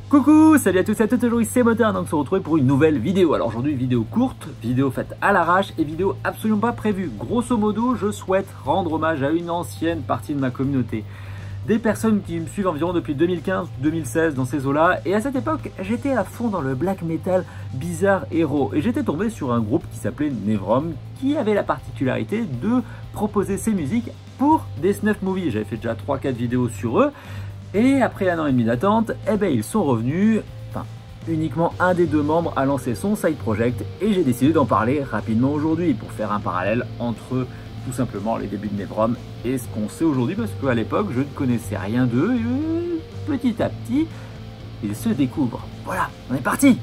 Coucou, salut à tous et à toutes, aujourd'hui c'est Motin, donc on se retrouve pour une nouvelle vidéo. Alors aujourd'hui vidéo courte, vidéo faite à l'arrache et vidéo absolument pas prévue. Grosso modo, je souhaite rendre hommage à une ancienne partie de ma communauté. Des personnes qui me suivent environ depuis 2015-2016 dans ces eaux-là. Et à cette époque, j'étais à fond dans le black metal bizarre héros. Et j'étais tombé sur un groupe qui s'appelait Nevrom, qui avait la particularité de proposer ses musiques pour des snuff movies. J'avais fait déjà 3-4 vidéos sur eux. Et après 1 an et demi d'attente, eh ben ils sont revenus, enfin uniquement un des deux membres a lancé son side project et j'ai décidé d'en parler rapidement aujourd'hui pour faire un parallèle entre tout simplement les débuts de Nevrom et ce qu'on sait aujourd'hui parce qu'à l'époque je ne connaissais rien d'eux et petit à petit ils se découvrent. Voilà, on est parti!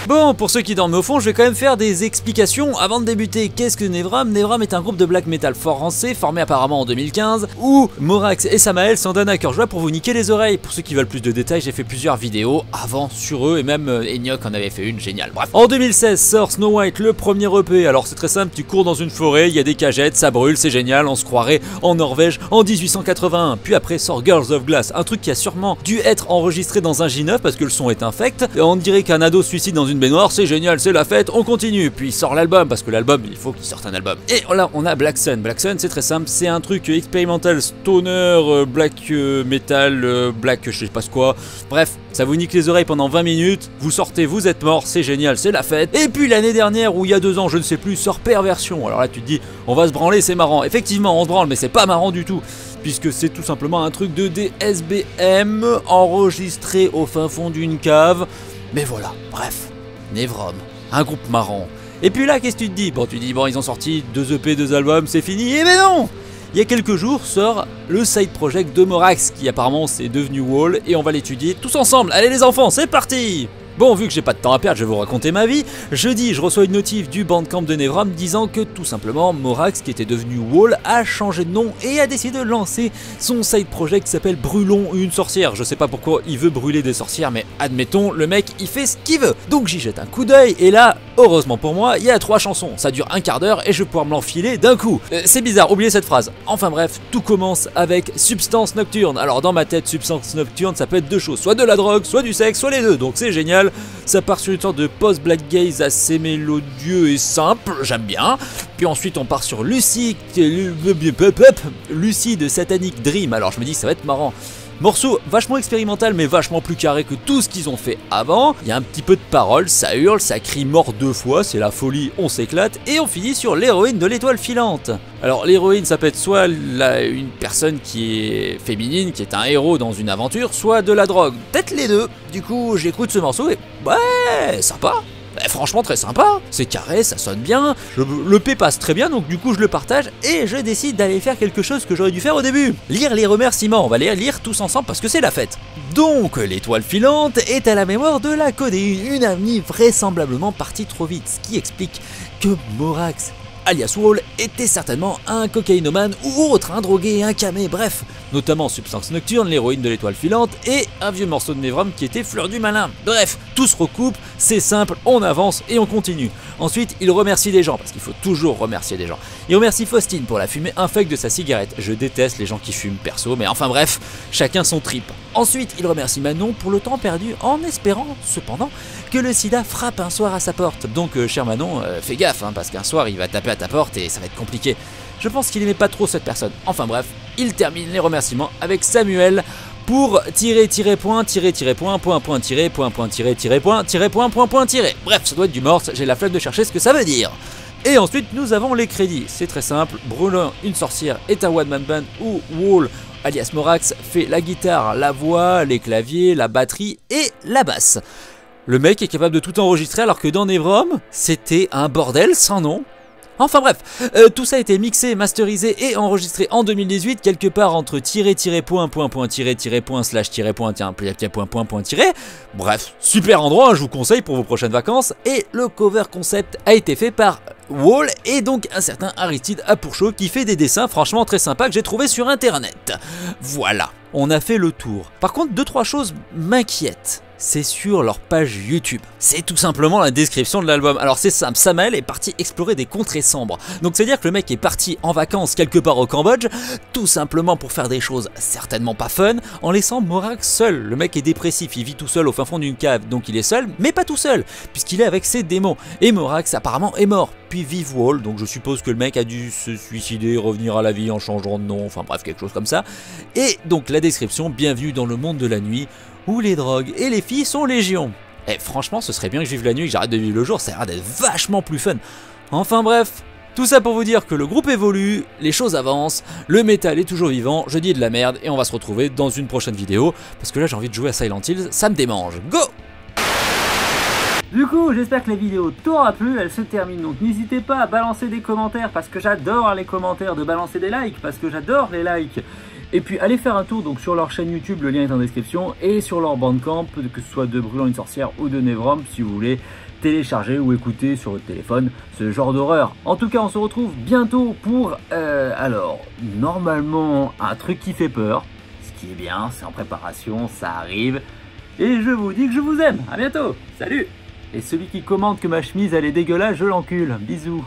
Bon, pour ceux qui dorment au fond, je vais quand même faire des explications avant de débuter. Qu'est-ce que Nevrom? Nevrom est un groupe de black metal français formé apparemment en 2015 où Morax et Samael s'en donnent à cœur joie pour vous niquer les oreilles. Pour ceux qui veulent plus de détails, j'ai fait plusieurs vidéos avant sur eux et même Enoch en avait fait une géniale. Bref, en 2016 sort Snow White, le premier EP. Alors c'est très simple, tu cours dans une forêt, il y a des cagettes, ça brûle, c'est génial, on se croirait en Norvège en 1881. Puis après sort Girls of Glass, un truc qui a sûrement dû être enregistré dans un J9 parce que le son est infect. On dirait qu'un ado se suicide dans une baignoire, c'est génial, c'est la fête, on continue. Puis il sort l'album, parce que l'album, il faut qu'il sorte un album. Et là, on a Black Sun. Black Sun, c'est très simple, c'est un truc expérimental, stoner, black metal, black je sais pas quoi. Bref, ça vous nique les oreilles pendant 20 minutes, vous sortez, vous êtes mort, c'est génial, c'est la fête. Et puis l'année dernière, ou il y a 2 ans, je ne sais plus, sort Perversion. Alors là, tu te dis, on va se branler, c'est marrant. Effectivement, on se branle, mais c'est pas marrant du tout. Puisque c'est tout simplement un truc de DSBM enregistré au fin fond d'une cave. Mais voilà, bref. Nevrom, un groupe marrant. Et puis là, qu'est-ce que tu te dis? Bon, tu dis, bon, ils ont sorti 2 EP, 2 albums, c'est fini. Eh ben non! Il y a quelques jours sort le side project de Morax, qui apparemment c'est devenu Wall, et on va l'étudier tous ensemble. Allez les enfants, c'est parti! Bon, vu que j'ai pas de temps à perdre, je vais vous raconter ma vie. Jeudi, je reçois une notif du bandcamp de Nevrom disant que tout simplement Morax, qui était devenu Wall, a changé de nom et a décidé de lancer son side project qui s'appelle Brûlons une sorcière. Je sais pas pourquoi il veut brûler des sorcières, mais admettons, le mec il fait ce qu'il veut. Donc j'y jette un coup d'œil et là, heureusement pour moi, il y a 3 chansons. Ça dure un quart d'heure et je vais pouvoir me l'enfiler d'un coup. C'est bizarre, oubliez cette phrase. Enfin bref, tout commence avec Substance Nocturne. Alors dans ma tête, Substance Nocturne, ça peut être 2 choses. Soit de la drogue, soit du sexe, soit les deux. Donc c'est génial. Ça part sur une sorte de post-black gaze assez mélodieux et simple, j'aime bien. Puis ensuite on part sur Lucide Satanic Dream, alors je me dis ça va être marrant. Morceau vachement expérimental mais vachement plus carré que tout ce qu'ils ont fait avant. Il y a un petit peu de paroles, ça hurle, ça crie mort 2 fois, c'est la folie, on s'éclate. Et on finit sur l'héroïne de l'étoile filante. Alors l'héroïne ça peut être soit une personne qui est féminine, qui est un héros dans une aventure, soit de la drogue. Peut-être les deux. Du coup j'écoute ce morceau et ouais, sympa. Franchement très sympa, c'est carré, ça sonne bien, le P passe très bien donc du coup je le partage et je décide d'aller faire quelque chose que j'aurais dû faire au début. Lire les remerciements, on va les lire tous ensemble parce que c'est la fête. Donc l'étoile filante est à la mémoire de la codéine, une amie vraisemblablement partie trop vite, ce qui explique que Morax alias Wall était certainement un cocaïnomane ou autre, un drogué, un camé, bref, notamment Substance Nocturne, l'héroïne de l'étoile filante, et un vieux morceau de Nevrom qui était Fleur du Malin. Bref, tout se recoupe, c'est simple, on avance et on continue. Ensuite, il remercie des gens, parce qu'il faut toujours remercier des gens. Il remercie Faustine pour la fumée infecte de sa cigarette. Je déteste les gens qui fument perso, mais enfin bref, chacun son trip. Ensuite, il remercie Manon pour le temps perdu en espérant, cependant, que le sida frappe un soir à sa porte. Donc, cher Manon, fais gaffe, hein, parce qu'un soir, il va taper à ta porte et ça va être compliqué. Je pense qu'il aimait pas trop cette personne. Enfin bref, il termine les remerciements avec Samuel pour point. Bref, ça doit être du morse, j'ai la flemme de chercher ce que ça veut dire. Et ensuite, nous avons les crédits. C'est très simple. Brûlant une sorcière est un one-man band où Wall, alias Morax, fait la guitare, la voix, les claviers, la batterie et la basse. Le mec est capable de tout enregistrer alors que dans Nevrom, c'était un bordel sans nom. Enfin bref, tout ça a été mixé, masterisé et enregistré en 2018, quelque part entre point. Bref, super endroit, je vous conseille pour vos prochaines vacances. Et le cover concept a été fait par Wall et donc un certain Aristide Apourchaud qui fait des dessins franchement très sympas que j'ai trouvé sur internet. Voilà, on a fait le tour. Par contre, 2-3 choses m'inquiètent. c'est sur leur page YouTube. C'est tout simplement la description de l'album. Alors c'est simple, Samael est parti explorer des contrées sombres. Donc c'est à dire que le mec est parti en vacances quelque part au Cambodge, tout simplement pour faire des choses certainement pas fun, en laissant Morax seul. Le mec est dépressif, il vit tout seul au fin fond d'une cave, donc il est seul, mais pas tout seul, puisqu'il est avec ses démons. Et Morax apparemment est mort. Puis vive Wall, donc je suppose que le mec a dû se suicider, revenir à la vie en changeant de nom, enfin bref, quelque chose comme ça. Et donc la description, bienvenue dans le monde de la nuit, où les drogues et les filles sont légion. Et franchement, ce serait bien que je vive la nuit et que j'arrête de vivre le jour, ça a l'air d'être vachement plus fun. Enfin bref, tout ça pour vous dire que le groupe évolue, les choses avancent, le métal est toujours vivant, je dis de la merde, et on va se retrouver dans une prochaine vidéo, parce que là j'ai envie de jouer à Silent Hills, ça me démange. Go! Du coup, j'espère que la vidéo t'aura plu, elle se termine, donc n'hésitez pas à balancer des commentaires, parce que j'adore les commentaires, de balancer des likes, parce que j'adore les likes. Et puis allez faire un tour donc sur leur chaîne YouTube, le lien est en description, et sur leur Bandcamp, que ce soit de Brûlant une sorcière ou de Nevrom, si vous voulez télécharger ou écouter sur votre téléphone ce genre d'horreur. En tout cas, on se retrouve bientôt pour, alors, normalement, un truc qui fait peur, ce qui est bien, c'est en préparation, ça arrive, et je vous dis que je vous aime. À bientôt, salut! Et celui qui commente que ma chemise elle est dégueulasse, je l'encule. Bisous.